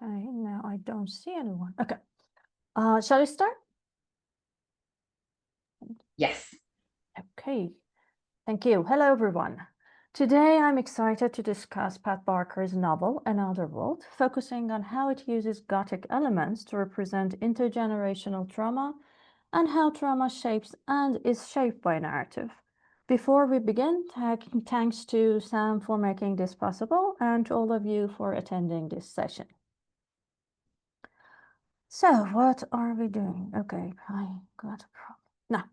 Okay, now I don't see anyone. Okay. Shall we start? Yes. Okay. Thank you. Hello, everyone. Today, I'm excited to discuss Pat Barker's novel, Another World, focusing on how it uses Gothic elements to represent intergenerational trauma and how trauma shapes and is shaped by narrative. Before we begin, thanks to Sam for making this possible and to all of you for attending this session. So, what are we doing? Okay, I got a problem. Now,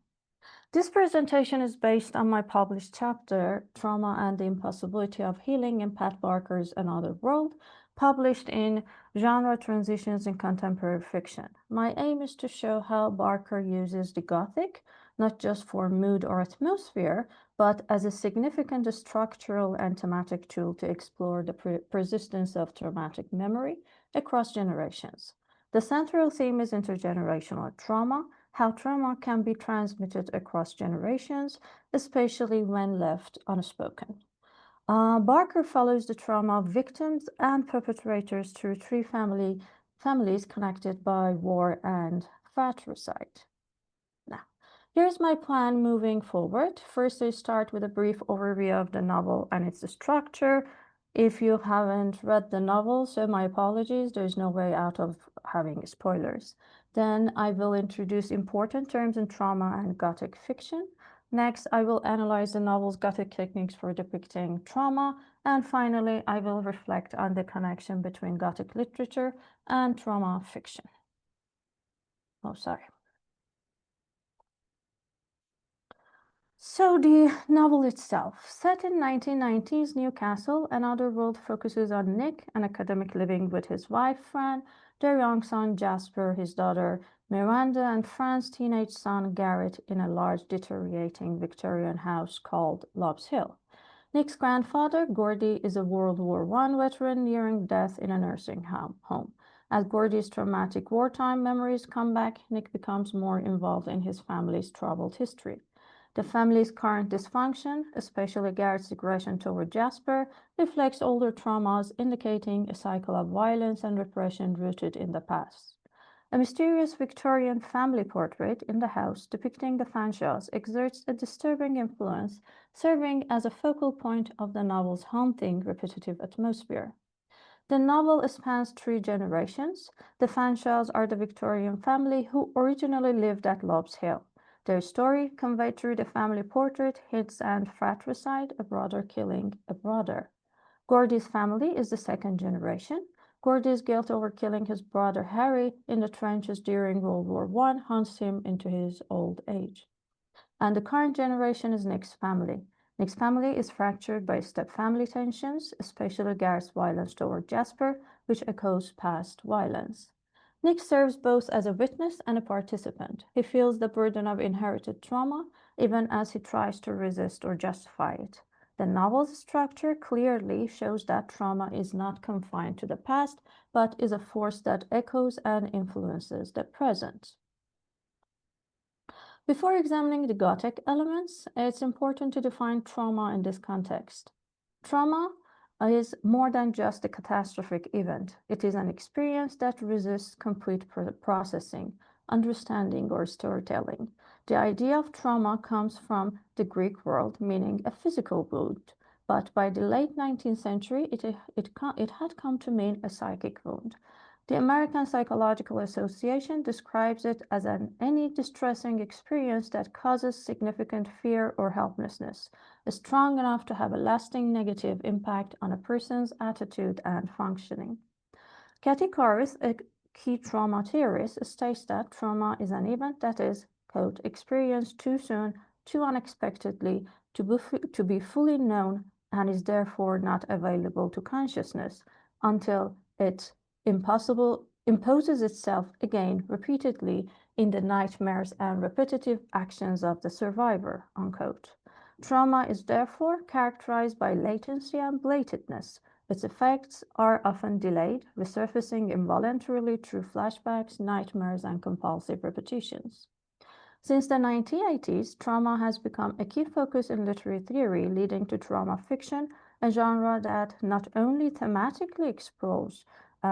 this presentation is based on my published chapter, Trauma and the Impossibility of Healing in Pat Barker's Another World, published in Genre Transitions in Contemporary Fiction. My aim is to show how Barker uses the Gothic, not just for mood or atmosphere, but as a significant structural and thematic tool to explore the persistence of traumatic memory across generations. The central theme is intergenerational trauma, how trauma can be transmitted across generations, especially when left unspoken. Barker follows the trauma of victims and perpetrators through three families connected by war and fratricide. Now, here's my plan moving forward. First, I start with a brief overview of the novel and its structure. If you haven't read the novel, so my apologies, there's no way out of having spoilers. Then I will introduce important terms in trauma and Gothic fiction. Next, I will analyze the novel's Gothic techniques for depicting trauma. And finally, I will reflect on the connection between Gothic literature and trauma fiction. Oh, sorry. So the novel itself, set in 1990s Newcastle, Another World focuses on Nick, an academic living with his wife, Fran, their young son, Jasper, his daughter, Miranda, and Fran's teenage son, Garrett, in a large, deteriorating Victorian house called Lobbs Hill. Nick's grandfather, Gordy, is a World War I veteran nearing death in a nursing home. As Gordy's traumatic wartime memories come back, Nick becomes more involved in his family's troubled history. The family's current dysfunction, especially Garrett's aggression toward Jasper, reflects older traumas, indicating a cycle of violence and repression rooted in the past. A mysterious Victorian family portrait in the house depicting the Fanshaws exerts a disturbing influence, serving as a focal point of the novel's haunting, repetitive atmosphere. The novel spans three generations. The Fanshaws are the Victorian family who originally lived at Lobbs Hill. Their story, conveyed through the family portrait, hints at fratricide, a brother killing a brother. Gordy's family is the second generation. Gordy's guilt over killing his brother Harry in the trenches during World War I haunts him into his old age. And the current generation is Nick's family. Nick's family is fractured by step-family tensions, especially Garrett's violence toward Jasper, which echoes past violence. Nick serves both as a witness and a participant. He feels the burden of inherited trauma, even as he tries to resist or justify it. The novel's structure clearly shows that trauma is not confined to the past, but is a force that echoes and influences the present. Before examining the Gothic elements, it's important to define trauma in this context. Trauma is more than just a catastrophic event. It is an experience that resists complete processing, understanding, or storytelling. The idea of trauma comes from the Greek world, meaning a physical wound, but by the late 19th century, it had come to mean a psychic wound. The American Psychological Association describes it as any distressing experience that causes significant fear or helplessness, strong enough to have a lasting negative impact on a person's attitude and functioning. Kathy Karras, a key trauma theorist, states that trauma is an event that is, quote, experienced too soon, too unexpectedly, to be fully known, and is therefore not available to consciousness until it imposes itself again repeatedly in the nightmares and repetitive actions of the survivor, unquote. Trauma is therefore characterized by latency and blatantness. Its effects are often delayed, resurfacing involuntarily through flashbacks, nightmares, and compulsive repetitions. Since the 1980s, trauma has become a key focus in literary theory, leading to trauma fiction, a genre that not only thematically explores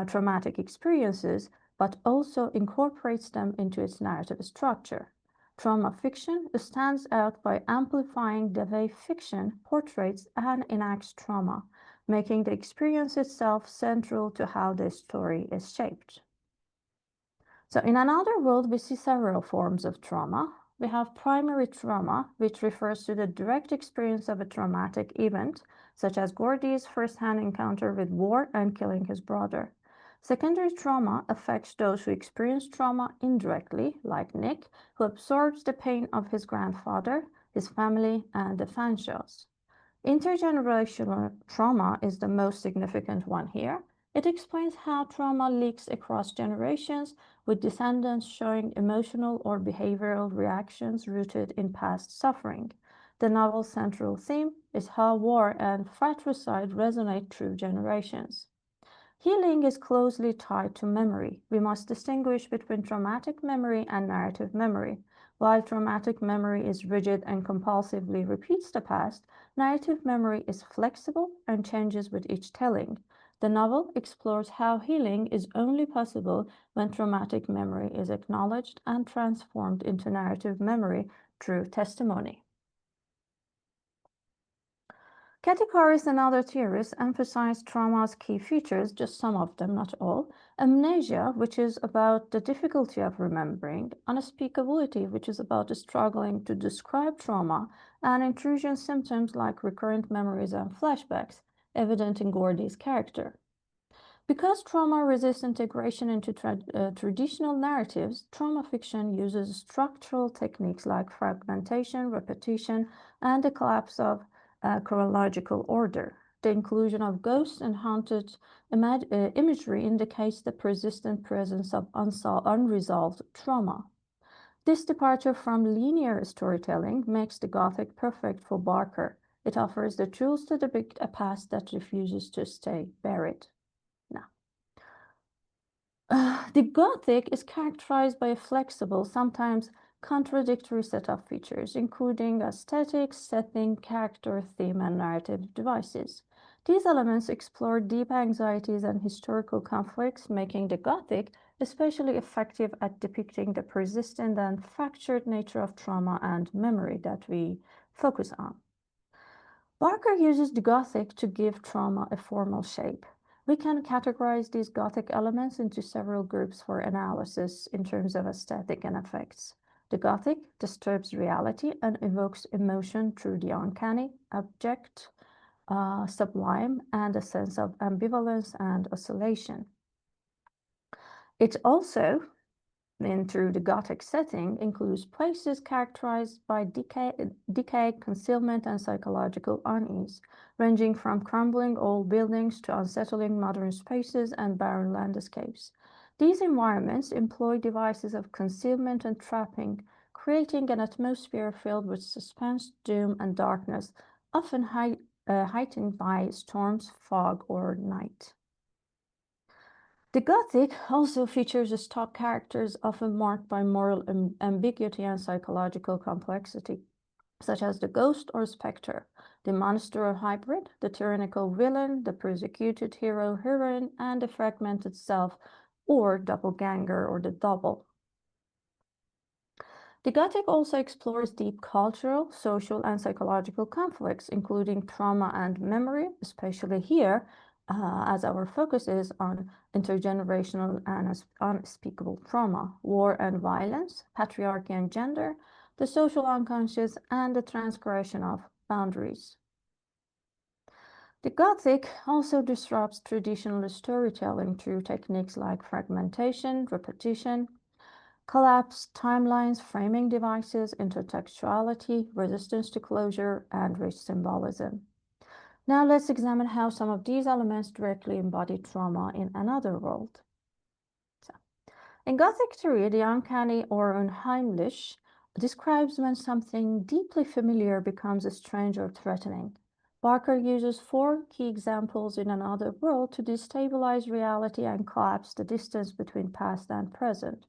traumatic experiences, but also incorporates them into its narrative structure. Trauma fiction stands out by amplifying the way fiction portrays and enacts trauma, making the experience itself central to how the story is shaped. So in another world, we see several forms of trauma. We have primary trauma, which refers to the direct experience of a traumatic event, such as Gordy's first-hand encounter with war and killing his brother. Secondary trauma affects those who experience trauma indirectly, like Nick, who absorbs the pain of his grandfather, his family, and the Fanshaws. Intergenerational trauma is the most significant one here. It explains how trauma leaks across generations, with descendants showing emotional or behavioral reactions rooted in past suffering. The novel's central theme is how war and fratricide resonate through generations. Healing is closely tied to memory. We must distinguish between traumatic memory and narrative memory. While traumatic memory is rigid and compulsively repeats the past, narrative memory is flexible and changes with each telling. The novel explores how healing is only possible when traumatic memory is acknowledged and transformed into narrative memory through testimony. Katikaris and other theorists emphasize trauma's key features, just some of them, not all. Amnesia, which is about the difficulty of remembering, unspeakability, which is about struggling to describe trauma, and intrusion symptoms like recurrent memories and flashbacks, evident in Gordy's character. Because trauma resists integration into traditional narratives, trauma fiction uses structural techniques like fragmentation, repetition, and the collapse of chronological order. The inclusion of ghosts and haunted imagery indicates the persistent presence of unresolved trauma. This departure from linear storytelling makes the Gothic perfect for Barker. It offers the tools to depict a past that refuses to stay buried. The Gothic is characterized by a flexible, sometimes contradictory set of features, including aesthetics, setting, character, theme, and narrative devices. These elements explore deep anxieties and historical conflicts, making the Gothic especially effective at depicting the persistent and fractured nature of trauma and memory that we focus on. Barker uses the Gothic to give trauma a formal shape. We can categorize these Gothic elements into several groups for analysis in terms of aesthetic and effects. The Gothic disturbs reality and evokes emotion through the uncanny, abject, sublime, and a sense of ambivalence and oscillation. It also, through the Gothic setting, includes places characterized by decay, concealment, and psychological unease, ranging from crumbling old buildings to unsettling modern spaces and barren landscapes. These environments employ devices of concealment and trapping, creating an atmosphere filled with suspense, doom, and darkness, often heightened by storms, fog, or night. The Gothic also features stock characters often marked by moral ambiguity and psychological complexity, such as the ghost or specter, the monster or hybrid, the tyrannical villain, the persecuted hero-heroine, and the fragmented self or doppelganger or the double. The Gothic also explores deep cultural, social, and psychological conflicts, including trauma and memory, especially here, as our focus is on intergenerational and unspeakable trauma, war and violence, patriarchy and gender, the social unconscious, and the transgression of boundaries. The Gothic also disrupts traditional storytelling through techniques like fragmentation, repetition, collapsed timelines, framing devices, intertextuality, resistance to closure, and rich symbolism. Now let's examine how some of these elements directly embody trauma in another world. In Gothic theory, the uncanny or unheimlich describes when something deeply familiar becomes strange or threatening. Barker uses 4 key examples in another world to destabilize reality and collapse the distance between past and present.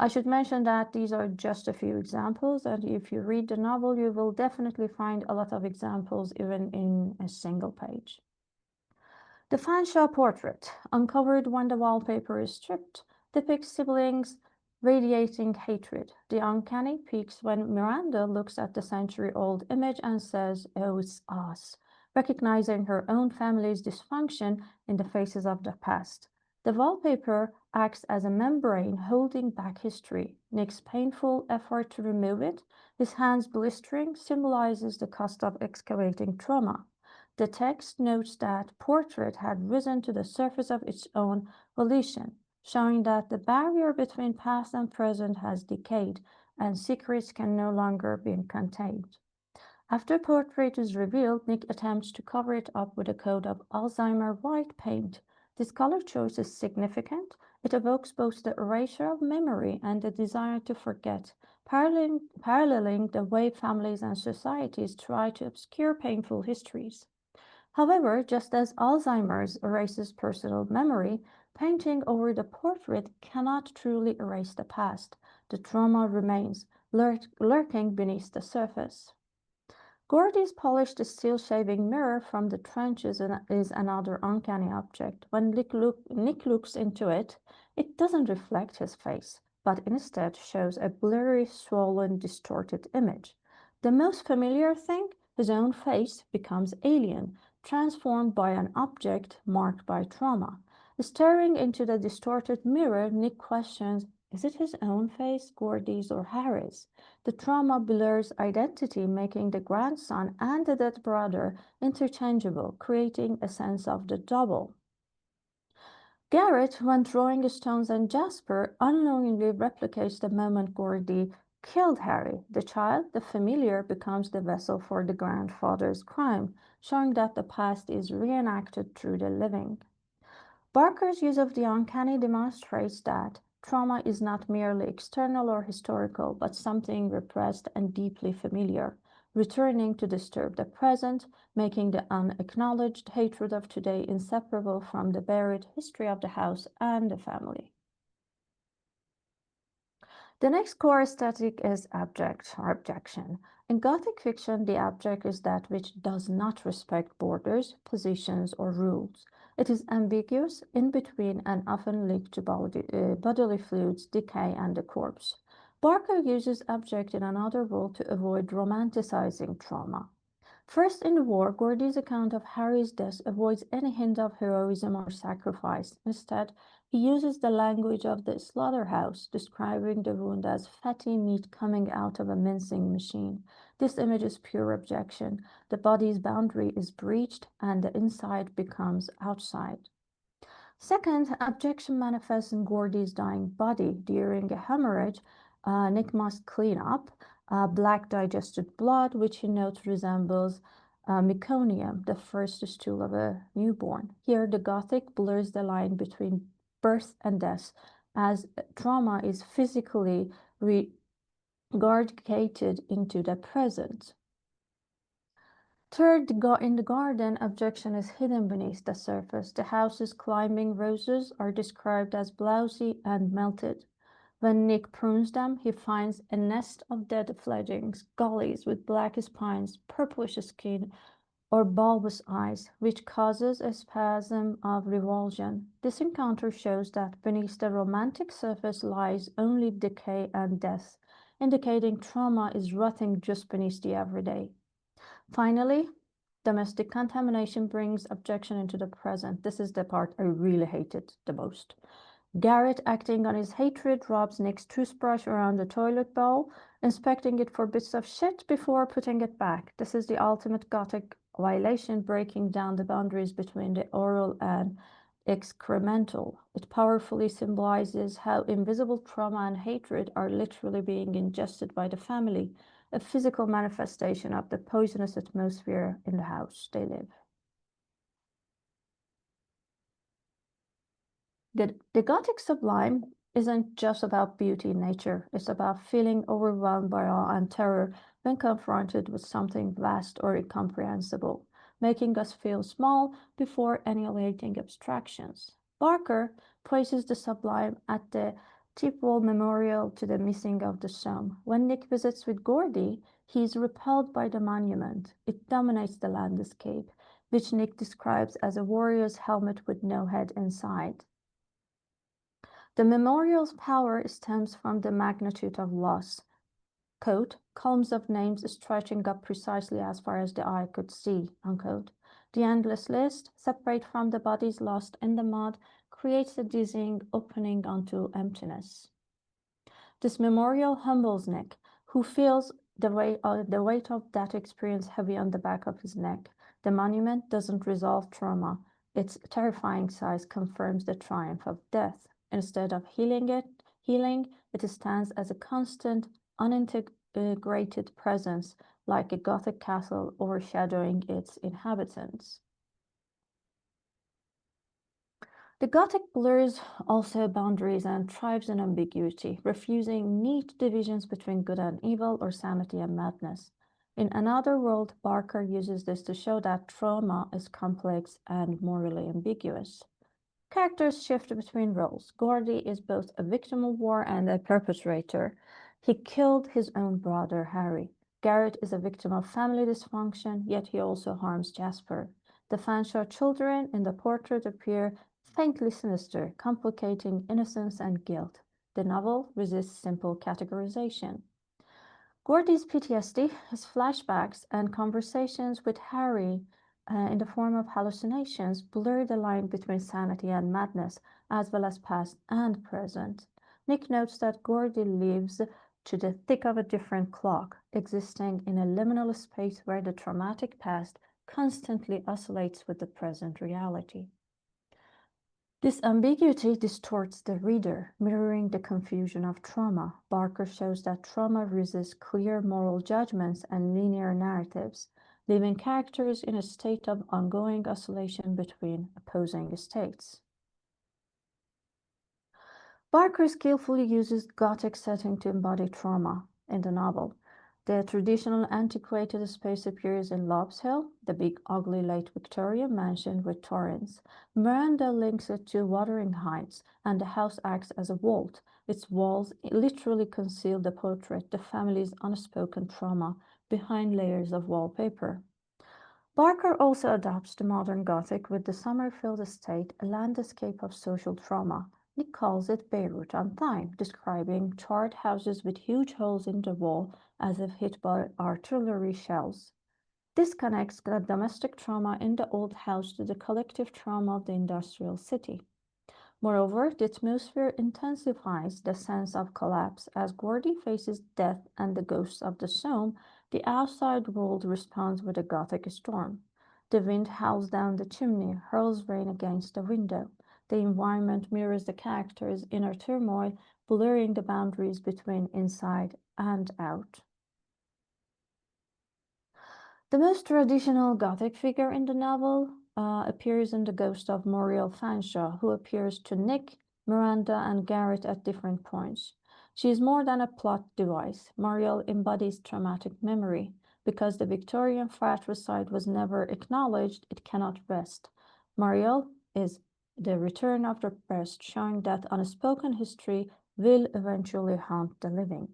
I should mention that these are just a few examples, and if you read the novel, you will definitely find a lot of examples even in a single page. The Fanshawe portrait, uncovered when the wallpaper is stripped, depicts siblings radiating hatred. The uncanny peaks when Miranda looks at the century-old image and says, "Oh, it's us," recognizing her own family's dysfunction in the faces of the past. The wallpaper acts as a membrane holding back history. Nick's painful effort to remove it, his hands blistering, symbolizes the cost of excavating trauma. The text notes that portrait had risen to the surface of its own volition, showing that the barrier between past and present has decayed and secrets can no longer be contained. After portrait is revealed, Nick attempts to cover it up with a coat of Alzheimer white paint. This color choice is significant. It evokes both the erasure of memory and the desire to forget, paralleling the way families and societies try to obscure painful histories. However, just as Alzheimer's erases personal memory, painting over the portrait cannot truly erase the past. The trauma remains, lurking beneath the surface. Gordy's polished steel shaving mirror from the trenches is another uncanny object. When Nick looks into it, it doesn't reflect his face, but instead shows a blurry, swollen, distorted image. The most familiar thing, his own face, becomes alien, transformed by an object marked by trauma. Staring into the distorted mirror, Nick questions, is it his own face, Gordy's, or Harry's? The trauma blurs identity, making the grandson and the dead brother interchangeable, creating a sense of the double. Garrett, when throwing stones at Jasper, unknowingly replicates the moment Gordy killed Harry. The child, the familiar, becomes the vessel for the grandfather's crime, showing that the past is reenacted through the living. Barker's use of the uncanny demonstrates that trauma is not merely external or historical, but something repressed and deeply familiar, returning to disturb the present, making the unacknowledged hatred of today inseparable from the buried history of the house and the family. The next core aesthetic is abject or abjection. In Gothic fiction, the abject is that which does not respect borders, positions, or rules. It is ambiguous, in between, and often linked to bodily fluids, decay, and the corpse. Barker uses abject in another role to avoid romanticizing trauma. First in the war, Gordy's account of Harry's death avoids any hint of heroism or sacrifice. Instead, he uses the language of the slaughterhouse, describing the wound as fatty meat coming out of a mincing machine. This image is pure abjection. The body's boundary is breached and the inside becomes outside. Second, abjection manifests in Gordy's dying body. During a hemorrhage, Nick must clean up black digested blood, which he notes resembles meconium, the first stool of a newborn. Here, the Gothic blurs the line between birth and death, as trauma is physically regurgitated into the present. Third, in the garden, abjection is hidden beneath the surface. The house's climbing roses are described as blousy and melted. When Nick prunes them, he finds a nest of dead fledglings, gullies with black spines, purplish skin, or bulbous eyes, which causes a spasm of revulsion. This encounter shows that beneath the romantic surface lies only decay and death, indicating trauma is rotting just beneath the everyday. Finally, domestic contamination brings abjection into the present. This is the part I really hated the most. Garrett, acting on his hatred, rubs Nick's toothbrush around the toilet bowl, inspecting it for bits of shit before putting it back. This is the ultimate Gothic violation, breaking down the boundaries between the oral and excremental. It powerfully symbolizes how invisible trauma and hatred are literally being ingested by the family, a physical manifestation of the poisonous atmosphere in the house they live. The Gothic sublime isn't just about beauty in nature, it's about feeling overwhelmed by awe and terror when confronted with something vast or incomprehensible, making us feel small before annihilating abstractions. Barker places the sublime at the Tipwell Memorial to the Missing of the Somme. When Nick visits with Gordy, he is repelled by the monument. It dominates the landscape, which Nick describes as a warrior's helmet with no head inside. The memorial's power stems from the magnitude of loss. Quote, columns of names stretching up precisely as far as the eye could see, unquote. The endless list, separate from the bodies lost in the mud, creates a dizzying opening onto emptiness. This memorial humbles Nick, who feels the weight of that experience heavy on the back of his neck. The monument doesn't resolve trauma. Its terrifying size confirms the triumph of death. Instead of healing, it stands as a constant, unintegrated presence, like a Gothic castle overshadowing its inhabitants. The Gothic blurs also boundaries and thrives in ambiguity, refusing neat divisions between good and evil or sanity and madness. In Another World, Barker uses this to show that trauma is complex and morally ambiguous. Characters shift between roles. Gordy is both a victim of war and a perpetrator. He killed his own brother, Harry. Garrett is a victim of family dysfunction, yet he also harms Jasper. The Fanshawe children in the portrait appear faintly sinister, complicating innocence and guilt. The novel resists simple categorization. Gordy's PTSD, his flashbacks, and conversations with Harry in the form of hallucinations blur the line between sanity and madness, as well as past and present. Nick notes that Gordy lives to the tick of a different clock, existing in a liminal space where the traumatic past constantly oscillates with the present reality. This ambiguity distorts the reader, mirroring the confusion of trauma. Barker shows that trauma resists clear moral judgments and linear narratives, leaving characters in a state of ongoing oscillation between opposing states. Barker skillfully uses Gothic setting to embody trauma in the novel. The traditional antiquated space appears in Lob's Hill, the big ugly late Victorian mansion with torrents. Miranda links it to Wuthering Heights, and the house acts as a vault. Its walls literally conceal the portrait, the family's unspoken trauma, behind layers of wallpaper. Barker also adapts to modern Gothic with the Summerfield estate, a landscape of social trauma. Nick calls it Beirut on Time, describing charred houses with huge holes in the wall as if hit by artillery shells. This connects the domestic trauma in the old house to the collective trauma of the industrial city. Moreover, the atmosphere intensifies the sense of collapse as Gordy faces death and the ghosts of the Somme. The outside world responds with a Gothic storm. The wind howls down the chimney, hurls rain against the window. The environment mirrors the character's inner turmoil, blurring the boundaries between inside and out. The most traditional Gothic figure in the novel appears in the ghost of Muriel Fanshawe, who appears to Nick, Miranda, and Garrett at different points. She is more than a plot device. Muriel embodies traumatic memory. Because the Victorian fratricide was never acknowledged, it cannot rest. Muriel is the return of the past, showing that unspoken history will eventually haunt the living.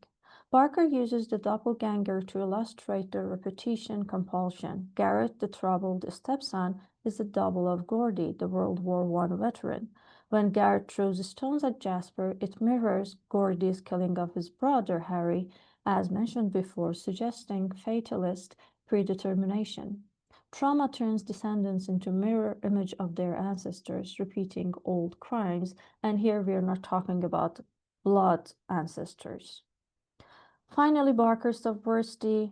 Barker uses the doppelganger to illustrate the repetition compulsion. Garrett, the troubled stepson, is the double of Gordy, the World War I veteran. When Garrett throws stones at Jasper, it mirrors Gordy's killing of his brother, Harry, as mentioned before, suggesting fatalist predetermination. Trauma turns descendants into mirror image of their ancestors, repeating old crimes, and here we are not talking about blood ancestors. Finally, Barker subverts the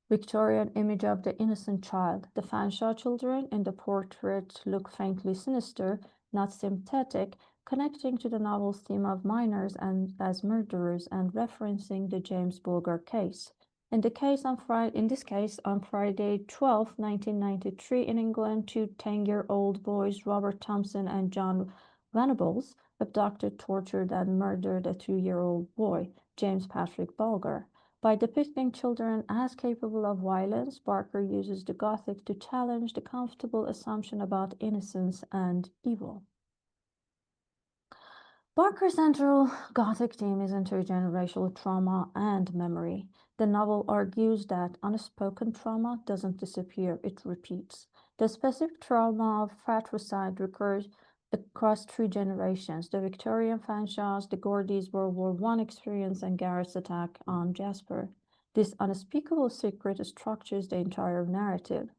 Victorian image of the innocent child. The Fanshawe children in the portrait look faintly sinister, not sympathetic, connecting to the novel's theme of minors and as murderers and referencing the James Bulger case. In this case, on Friday 12, 1993, in England, two 10-year-old boys, Robert Thompson and John Venables, abducted, tortured, and murdered a 2-year-old boy, James Patrick Bulger. By depicting children as capable of violence, Barker uses the Gothic to challenge the comfortable assumption about innocence and evil. Barker's central Gothic theme is intergenerational trauma and memory. The novel argues that unspoken trauma doesn't disappear, it repeats. The specific trauma of fratricide recurs across 3 generations: the Victorian Fanshaws, the Gordys' World War I experience, and Garrett's attack on Jasper. This unspeakable secret structures the entire narrative.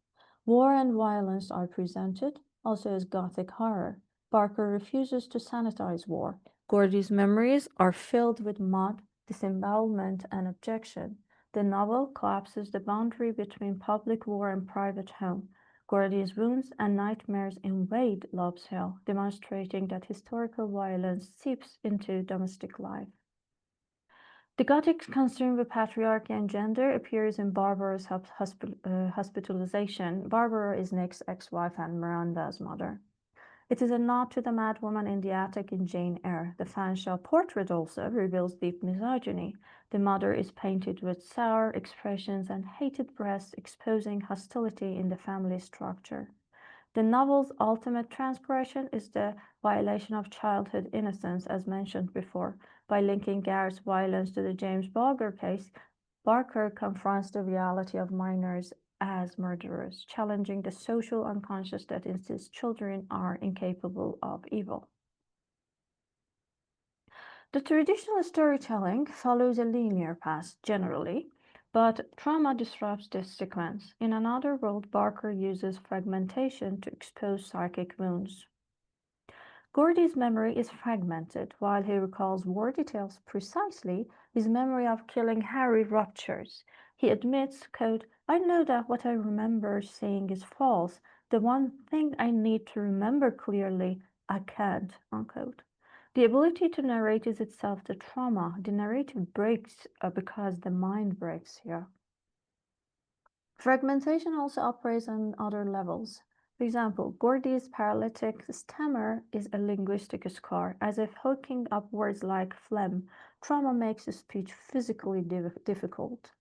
War and violence are presented also as Gothic horror. Barker refuses to sanitize war. Gordy's memories are filled with mud, disembowelment, and objection. The novel collapses the boundary between public war and private home. Gordy's wounds and nightmares invade Love's Hill, demonstrating that historical violence seeps into domestic life. The Gothic concern with patriarchy and gender appears in Barbara's hospitalization. Barbara is Nick's ex-wife and Miranda's mother. It is a nod to the madwoman in the attic in Jane Eyre. The Fanshawe portrait also reveals deep misogyny. The mother is painted with sour expressions and hated breasts, exposing hostility in the family structure. The novel's ultimate transgression is the violation of childhood innocence, as mentioned before. By linking Garrett's violence to the James Bulger case, Barker confronts the reality of minors as murderers, challenging the social unconscious that insists children are incapable of evil. The traditional storytelling follows a linear path generally, but trauma disrupts this sequence. In Another World, Barker uses fragmentation to expose psychic wounds. Gordy's memory is fragmented. While he recalls war details precisely, his memory of killing Harry ruptures. He admits, quote, "I know that what I remember seeing is false. The one thing I need to remember clearly, I can't," unquote. The ability to narrate is itself the trauma. The narrative breaks because the mind breaks here. Fragmentation also operates on other levels. For example, Gordy's paralytic stammer is a linguistic scar, as if hooking up words like phlegm. Trauma makes speech physically difficult.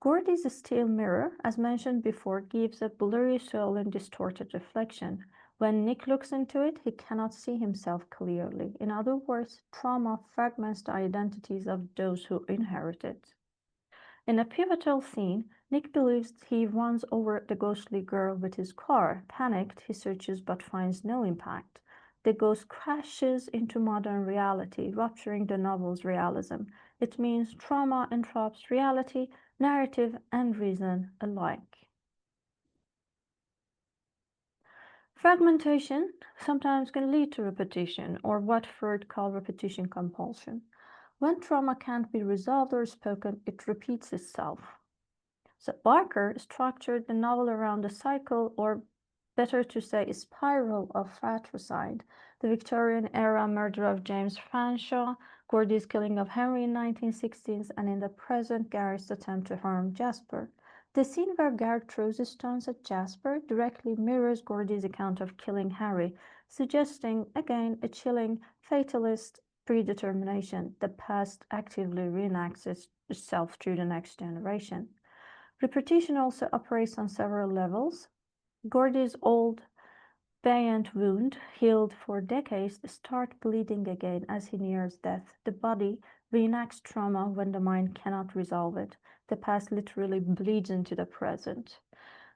Gordy's steel mirror, as mentioned before, gives a blurry soul and distorted reflection. When Nick looks into it, he cannot see himself clearly. In other words, trauma fragments the identities of those who inherit it. In a pivotal scene, Nick believes he runs over the ghostly girl with his car. Panicked, he searches but finds no impact. The ghost crashes into modern reality, rupturing the novel's realism. It means trauma entraps reality, narrative, and reason alike. Fragmentation sometimes can lead to repetition, or what Freud called repetition compulsion. When trauma can't be resolved or spoken, it repeats itself. So Barker structured the novel around a cycle, or better to say, a spiral of fratricide. The Victorian era murder of James Fanshawe, Gordy's killing of Henry in 1916s, and in the present, Garrett's attempt to harm Jasper. The scene where Garrett throws stones at Jasper directly mirrors Gordy's account of killing Harry, suggesting, again, a chilling, fatalist predetermination. The past actively reenacts itself through the next generation. Repetition also operates on several levels. Gordy's old Bryant wound, healed for decades, starts bleeding again as he nears death. The body reenacts trauma when the mind cannot resolve it. The past literally bleeds into the present.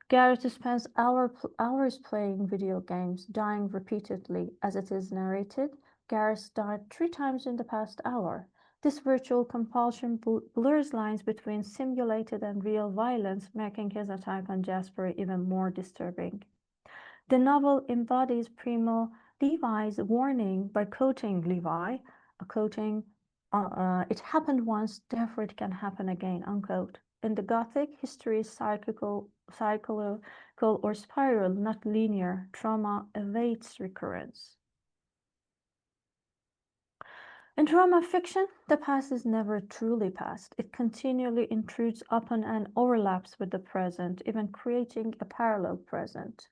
Garrett spends hours playing video games, dying repeatedly. As it is narrated, Garrett died 3 times in the past hour. This virtual compulsion blurs lines between simulated and real violence, making his attack on Jasper even more disturbing. The novel embodies Primo Levi's warning by quoting Levi, quoting, "It happened once, therefore it can happen again," unquote. In the Gothic, history is cyclical or spiral, not linear. Trauma awaits recurrence. In trauma fiction, the past is never truly past. It continually intrudes upon and overlaps with the present, even creating a parallel present.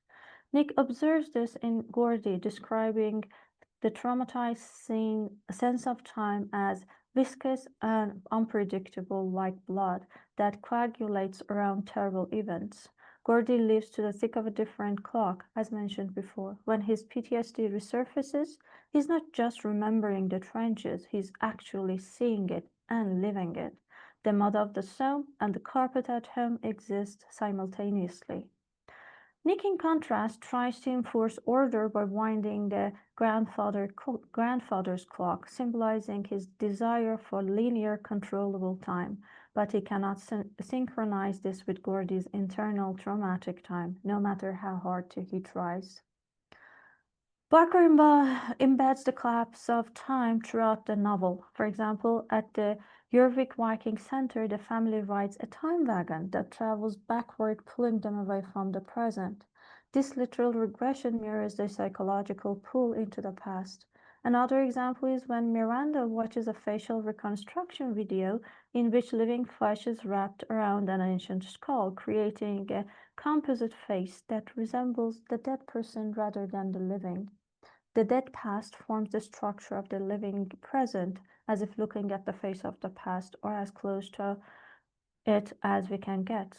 Nick observes this in Gordy, describing the traumatized sense of time as viscous and unpredictable, like blood that coagulates around terrible events. Gordy lives to the tick of a different clock, as mentioned before. When his PTSD resurfaces, he's not just remembering the trenches, he's actually seeing it and living it. The mud of the stone and the carpet at home exist simultaneously. Nick, in contrast, tries to enforce order by winding the grandfather's clock, symbolizing his desire for linear, controllable time. But he cannot synchronize this with Gordy's internal traumatic time, no matter how hard he tries. Barker embeds the collapse of time throughout the novel. For example, at the Jorvik Viking Center, the family rides a time wagon that travels backward, pulling them away from the present. This literal regression mirrors the psychological pull into the past. Another example is when Miranda watches a facial reconstruction video in which living flesh is wrapped around an ancient skull, creating a composite face that resembles the dead person rather than the living. The dead past forms the structure of the living present, as if looking at the face of the past, or as close to it as we can get.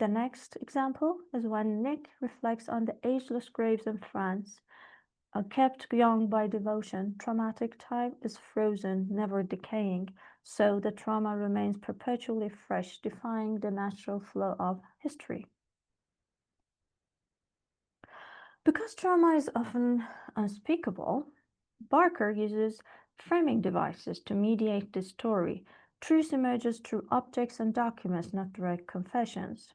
The next example is when Nick reflects on the ageless graves in France. Kept young by devotion, traumatic time is frozen, never decaying, so the trauma remains perpetually fresh, defying the natural flow of history. Because trauma is often unspeakable, Barker uses framing devices to mediate the story. Truth emerges through objects and documents, not direct confessions.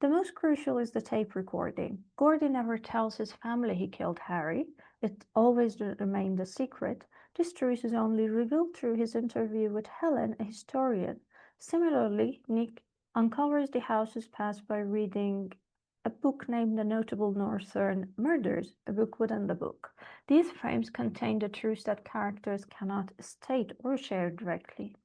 The most crucial is the tape recording. Gordy never tells his family he killed Harry. It always remained a secret. This truth is only revealed through his interview with Helen, a historian. Similarly, Nick uncovers the house's past by reading a book named The Notable Northern Murders, a book within the book. These frames contain the truths that characters cannot state or share directly.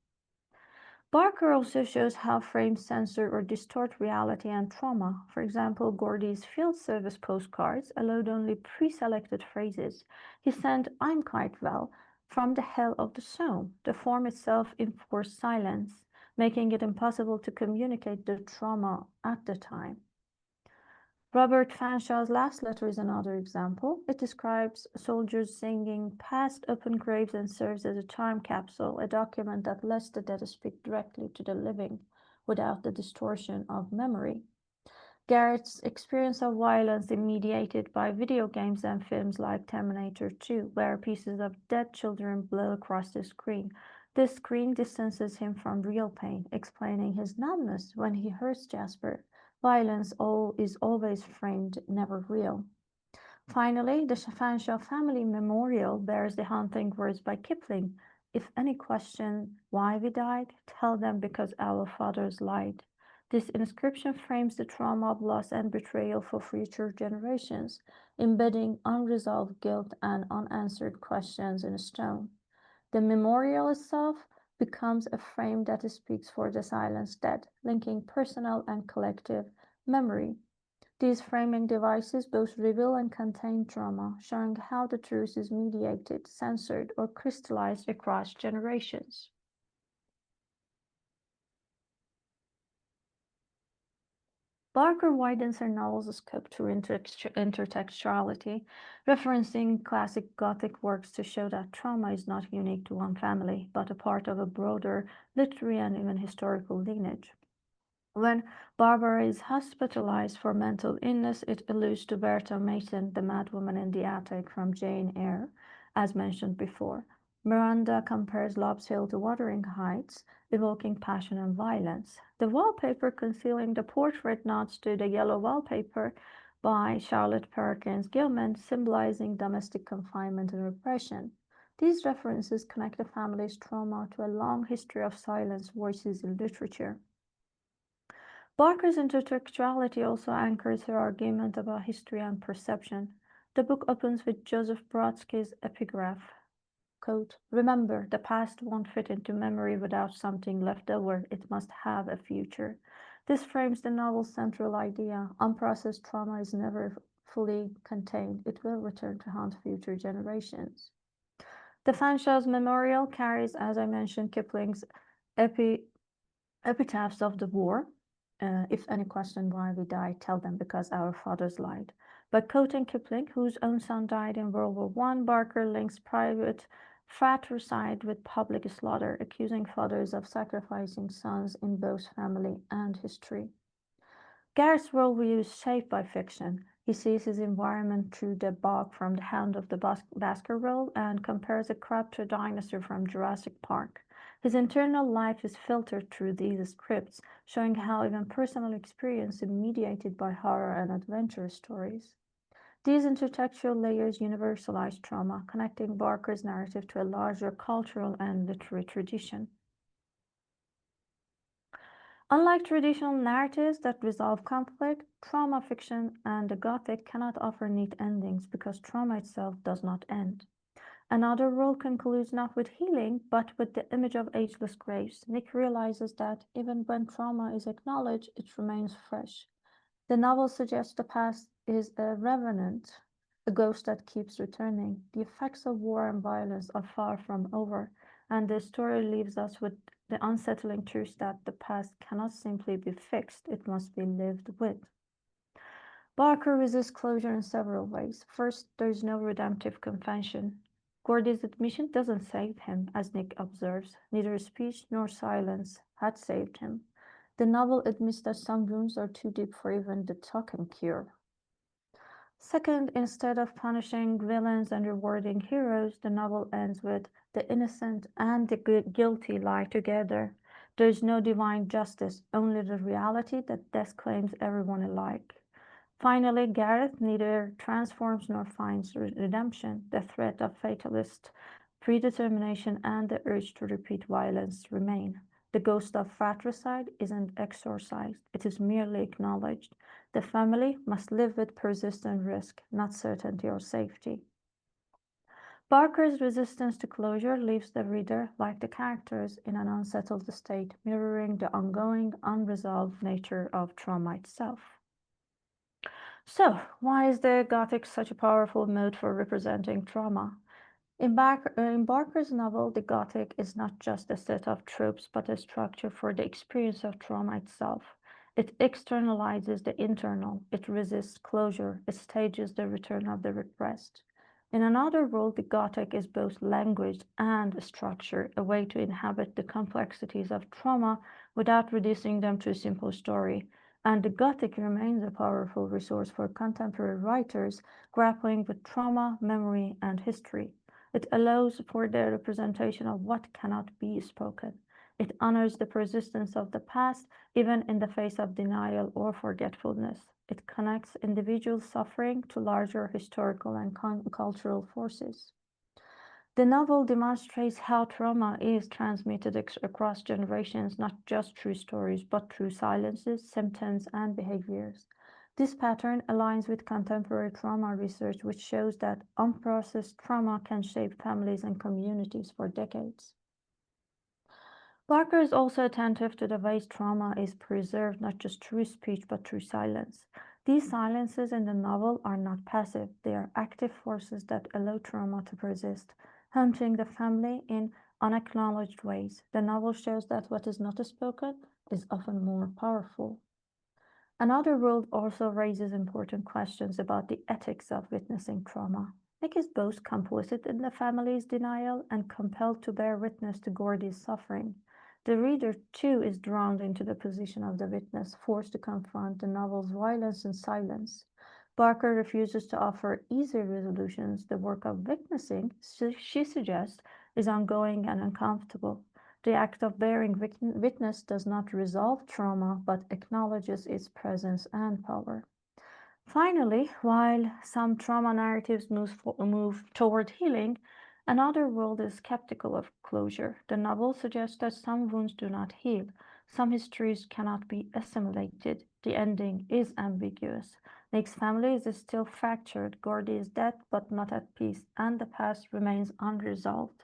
Barker also shows how frames censor or distort reality and trauma. For example, Gordy's field service postcards allowed only pre-selected phrases. He sent "I'm quite well" from the hell of the Somme. The form itself enforced silence, making it impossible to communicate the trauma at the time. Robert Fanshaw's last letter is another example. It describes soldiers singing past open graves and serves as a time capsule, a document that lets the dead speak directly to the living without the distortion of memory. Garrett's experience of violence is mediated by video games and films like Terminator 2, where pieces of dead children blow across the screen. This screen distances him from real pain, explaining his numbness when he hurts Jasper. Violence is always framed, never real. Finally, the Fanshawe family memorial bears the haunting words by Kipling. If any question why we died, tell them because our fathers lied. This inscription frames the trauma of loss and betrayal for future generations, embedding unresolved guilt and unanswered questions in stone. The memorial itself becomes a frame that speaks for the silenced dead, linking personal and collective memory. These framing devices both reveal and contain trauma, showing how the truth is mediated, censored, or crystallized across generations. Barker widens her novel's scope through intertextuality, referencing classic Gothic works to show that trauma is not unique to one family, but a part of a broader literary and even historical lineage. When Barbara is hospitalized for mental illness, it alludes to Bertha Mason, the madwoman in the attic from Jane Eyre, as mentioned before. Miranda compares Lobbs Hill to Wuthering Heights, evoking passion and violence. The wallpaper concealing the portrait nods to the Yellow Wallpaper by Charlotte Perkins Gilman, symbolizing domestic confinement and repression. These references connect the family's trauma to a long history of silenced voices in literature. Barker's intertextuality also anchors her argument about history and perception. The book opens with Joseph Brodsky's epigraph, quote, "Remember, the past won't fit into memory without something left over. It must have a future." This frames the novel's central idea. Unprocessed trauma is never fully contained. It will return to haunt future generations. The Fanshaw's memorial carries, as I mentioned, Kipling's epitaphs of the war. If any question why we died, tell them because our fathers lied. But quoting Kipling, whose own son died in World War I, Barker links private fratricide with public slaughter, accusing fathers of sacrificing sons in both family and history. Gareth's worldview is shaped by fiction. He sees his environment through the bog from The Hound of the Baskerville and compares a crab to a dinosaur from Jurassic Park. His internal life is filtered through these scripts, showing how even personal experience is mediated by horror and adventure stories. These intertextual layers universalize trauma, connecting Barker's narrative to a larger cultural and literary tradition. Unlike traditional narratives that resolve conflict, trauma fiction and the Gothic cannot offer neat endings because trauma itself does not end. Another role concludes not with healing, but with the image of ageless graves. Nick realizes that even when trauma is acknowledged, it remains fresh. The novel suggests the past is a revenant, a ghost that keeps returning. The effects of war and violence are far from over, and the story leaves us with the unsettling truth that the past cannot simply be fixed, it must be lived with. Barker resists closure in several ways. First, there is no redemptive confession. Gordy's admission doesn't save him, as Nick observes. Neither speech nor silence had saved him. The novel admits that some wounds are too deep for even the talking cure. Second, instead of punishing villains and rewarding heroes, the novel ends with the innocent and the guilty lie together. There is no divine justice, only the reality that death claims everyone alike. Finally, Gareth neither transforms nor finds redemption. The threat of fatalist predetermination and the urge to repeat violence remain. The ghost of fratricide isn't exorcised, it is merely acknowledged. The family must live with persistent risk, not certainty or safety. Barker's resistance to closure leaves the reader, like the characters, in an unsettled state, mirroring the ongoing, unresolved nature of trauma itself. So, why is the Gothic such a powerful mode for representing trauma? In Barker's novel, the Gothic is not just a set of tropes, but a structure for the experience of trauma itself. It externalizes the internal, it resists closure, it stages the return of the repressed. In another world, the Gothic is both language and structure, a way to inhabit the complexities of trauma without reducing them to a simple story. And the Gothic remains a powerful resource for contemporary writers grappling with trauma, memory, and history. It allows for the representation of what cannot be spoken. It honors the persistence of the past, even in the face of denial or forgetfulness. It connects individual suffering to larger historical and cultural forces. The novel demonstrates how trauma is transmitted across generations, not just through stories, but through silences, symptoms, and behaviors. This pattern aligns with contemporary trauma research, which shows that unprocessed trauma can shape families and communities for decades. Barker is also attentive to the ways trauma is preserved not just through speech but through silence. These silences in the novel are not passive, they are active forces that allow trauma to persist, haunting the family in unacknowledged ways. The novel shows that what is not spoken is often more powerful. Another world also raises important questions about the ethics of witnessing trauma. Nick is both complicit in the family's denial and compelled to bear witness to Gordy's suffering. The reader, too, is drawn into the position of the witness, forced to confront the novel's violence in silence. Barker refuses to offer easy resolutions. The work of witnessing, she suggests, is ongoing and uncomfortable. The act of bearing witness does not resolve trauma, but acknowledges its presence and power. Finally, while some trauma narratives move toward healing, another world is skeptical of closure. The novel suggests that some wounds do not heal, some histories cannot be assimilated, the ending is ambiguous. Nick's family is still fractured, Gordy is dead but not at peace, and the past remains unresolved.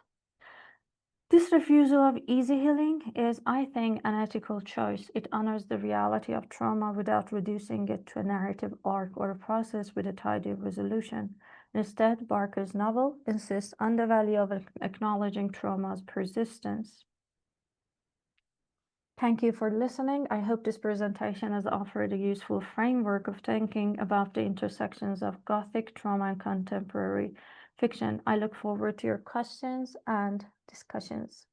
This refusal of easy healing is, I think, an ethical choice. It honors the reality of trauma without reducing it to a narrative arc or a process with a tidy resolution. Instead, Barker's novel insists on the value of acknowledging trauma's persistence. Thank you for listening. I hope this presentation has offered a useful framework of thinking about the intersections of Gothic trauma and contemporary fiction. I look forward to your questions and discussions.